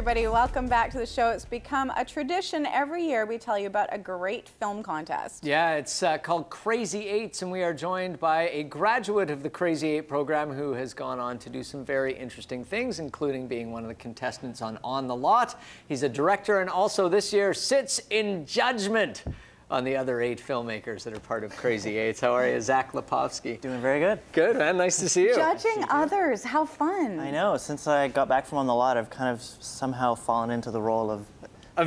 Everybody, welcome back to the show. It's become a tradition every year. We tell you about a great film contest. Yeah, it's called Crazy8s, and we are joined by a graduate of the Crazy8 program who has gone on to do some very interesting things, including being one of the contestants on The Lot. He's a director and also this year sits in judgment on the other 8 filmmakers that are part of Crazy8s. How are you, Zach Lipovsky? Doing very good. Good, man. Nice to see you. Judging others, how fun. I know. Since I got back from On the Lot, I've kind of somehow fallen into the role of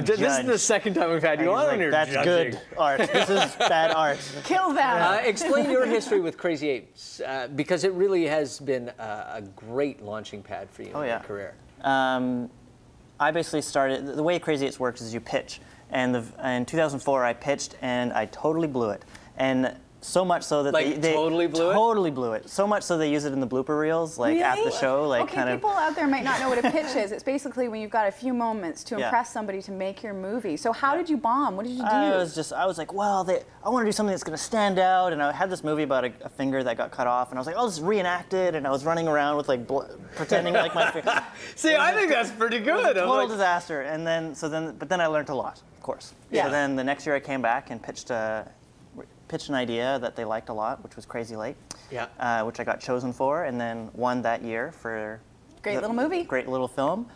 This is the second time we've had you on, and you're that's judging. Good art. This is bad art. Kill them. Explain your history with Crazy8s, because it really has been a great launching pad for you in your career. I basically started, the way Crazy8s works is you pitch. And in 2004, I pitched, and I totally blew it. And so much so that they totally blew it? Totally blew it. So much so they use it in the blooper reels, like at the show. Like okay, people out there might not know what a pitch is. It's basically when you've got a few moments to impress somebody to make your movie. So how did you bomb? What did you do? I was like, well, I want to do something that's going to stand out. And I had this movie about a finger that got cut off, and I was like, I'll just reenact it. And I was running around with like pretending like my finger. See, I think that's pretty good. Total disaster. And but then I learned a lot, of course. Yeah. So then the next year I came back and pitched an idea that they liked a lot, which was Crazy Late, which I got chosen for, and then won that year for great little movie, great little film,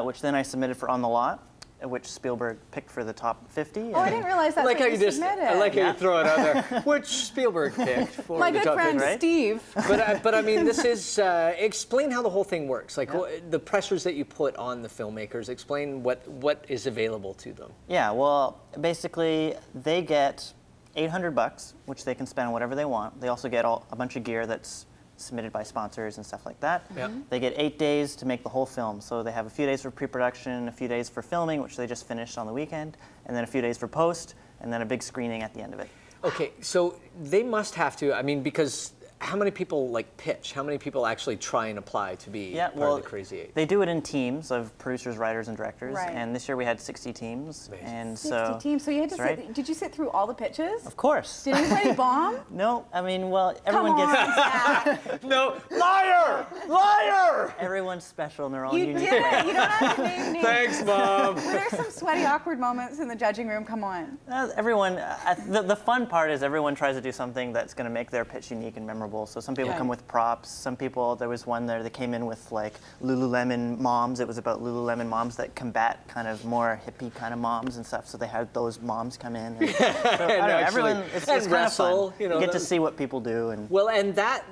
which then I submitted for On the Lot, which Spielberg picked for the top 50. Oh, I didn't realize that's like what how you submitted. I like how you throw it out there, which Spielberg picked for my the good top friend 50. Steve. But I mean, this is explain how the whole thing works. Like the pressures that you put on the filmmakers. Explain what is available to them. Yeah, well, basically they get $800, which they can spend on whatever they want. They also get a bunch of gear that's submitted by sponsors and stuff like that. Yeah. They get 8 days to make the whole film. So they have a few days for pre-production, a few days for filming, which they just finished on the weekend, and then a few days for post, and then a big screening at the end of it. Okay, so they must have to, I mean, because how many people like pitch? How many people actually try and apply to be part of the Crazy8? They do it in teams of producers, writers, and directors. Right. And this year we had 60 teams. Amazing. And 60 teams. So you had to sit, did you sit through all the pitches? Of course. Did anybody bomb? No, I mean, well, everyone gets. No, liar! Liar! Everyone's special in their own You unique did way. it. You don't have to name names. Thanks, Mom. Were there some sweaty, awkward moments in the judging room? Come on. Everyone, the fun part is everyone tries to do something that's going to make their pitch unique and memorable. So some people come with props. Some people, there was one there that came in with like Lululemon moms. It was about Lululemon moms that combat kind of more hippie kind of moms and stuff. So they had those moms come in. And, so, I don't know, everyone, it's kind of fun. You get to see what people do. And well, and that,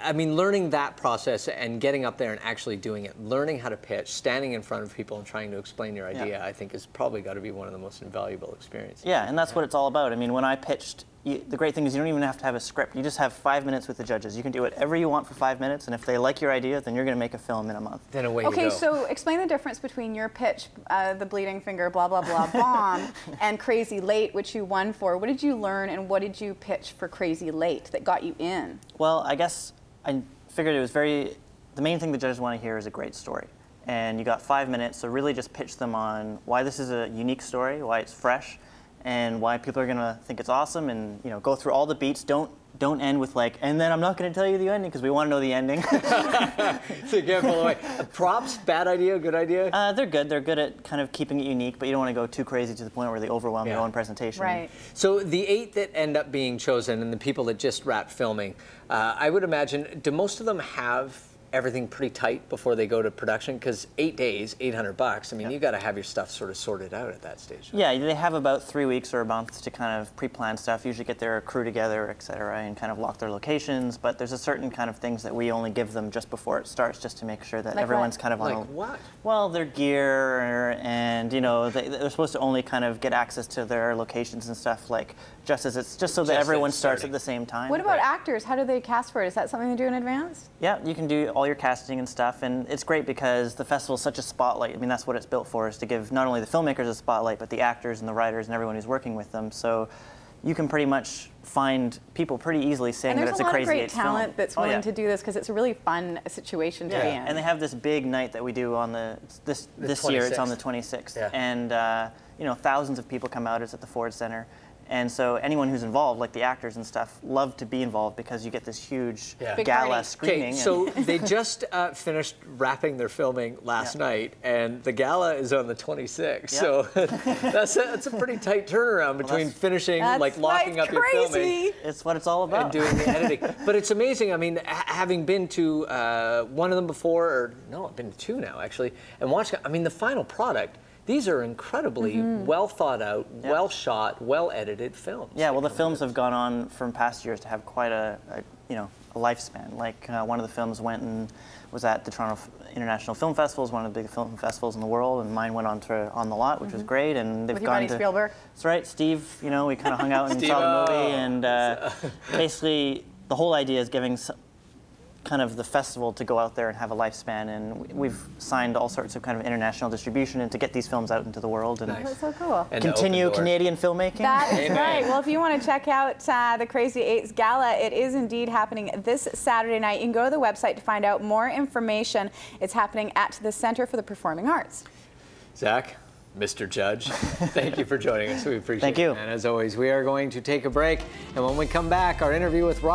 I mean, learning that process and getting up there and actually doing it, learning how to pitch, standing in front of people and trying to explain your idea, I think is probably got to be one of the most invaluable experiences. Yeah, and that's what it's all about. I mean, when I pitched, the great thing is you don't even have to have a script. You just have 5 minutes with the judges. You can do whatever you want for 5 minutes, and if they like your idea, then you're going to make a film in a month. Then away you go. Okay, so explain the difference between your pitch, the bleeding finger, blah, blah, blah, bomb, and Crazy Late, which you won for. What did you learn, and what did you pitch for Crazy Late that got you in? Well, I guess I figured it was the main thing the judges want to hear is a great story. And you got 5 minutes, so really just pitch them on why this is a unique story, why it's fresh, and why people are going to think it's awesome, and go through all the beats. Don't end with like, and then I'm not going to tell you the ending because we want to know the ending. So you can't pull away. Props, bad idea, good idea? They're good. They're good at kind of keeping it unique, but you don't want to go too crazy to the point where they overwhelm your own presentation. Right. So the 8 that end up being chosen and the people that just wrapped filming, I would imagine, do most of them have everything pretty tight before they go to production? Because 8 days, $800, I mean, you got to have your stuff sort of sorted out at that stage. Right? Yeah, they have about 3 weeks or a month to kind of pre-plan stuff, usually get their crew together, et cetera, and kind of lock their locations. But there's a certain kind of things that we only give them just before it starts, just to make sure that everyone's kind of on Like what? Well, their gear, and they're supposed to only kind of get access to their locations and stuff, like just so that everyone starts at the same time. What about actors? How do they cast for it? Is that something they do in advance? Yeah, you can do all your casting and stuff, and it's great because the festival is such a spotlight. I mean, that's what it's built for, is to give not only the filmmakers a spotlight, but the actors and the writers and everyone who's working with them. So you can pretty much find people pretty easily saying that it's a Crazy8s film. And there's a lot of great talent that's willing to do this because it's a really fun situation to be in. And they have this big night that we do on this year. It's on the 26th, and thousands of people come out. It's at the Ford Center. And so anyone who's involved, like the actors and stuff, love to be involved because you get this huge Big gala party. screening. Okay, so they just finished wrapping their filming last night, and the gala is on the 26th. So that's a pretty tight turnaround between finishing, like locking up your filming. It's what it's all about. And doing the editing. But it's amazing. I mean, having been to one of them before, or no, I've been to two now actually, and watching. I mean, the final product. These are incredibly well thought out, well shot, well edited films. Yeah, well, the films have gone on from past years to have quite a lifespan. Like one of the films went and was at the Toronto International Film Festival, one of the big film festivals in the world, and mine went on to On the Lot, which was great. And they've With your gone buddy to Spielberg. That's right, Steve. You know, we kind of hung out and saw the movie, and basically the whole idea is giving kind of the festival to go out there and have a lifespan, and we've signed all sorts of kind of international distribution and to get these films out into the world and That's so cool. And continue Canadian filmmaking. That is right. Well, if you want to check out the Crazy8s Gala, it is indeed happening this Saturday night. You can go to the website to find out more information. It's happening at the Center for the Performing Arts. Zach, Mr. Judge, thank you for joining us. We appreciate it. Thank you. And as always, we are going to take a break, and when we come back, our interview with Rob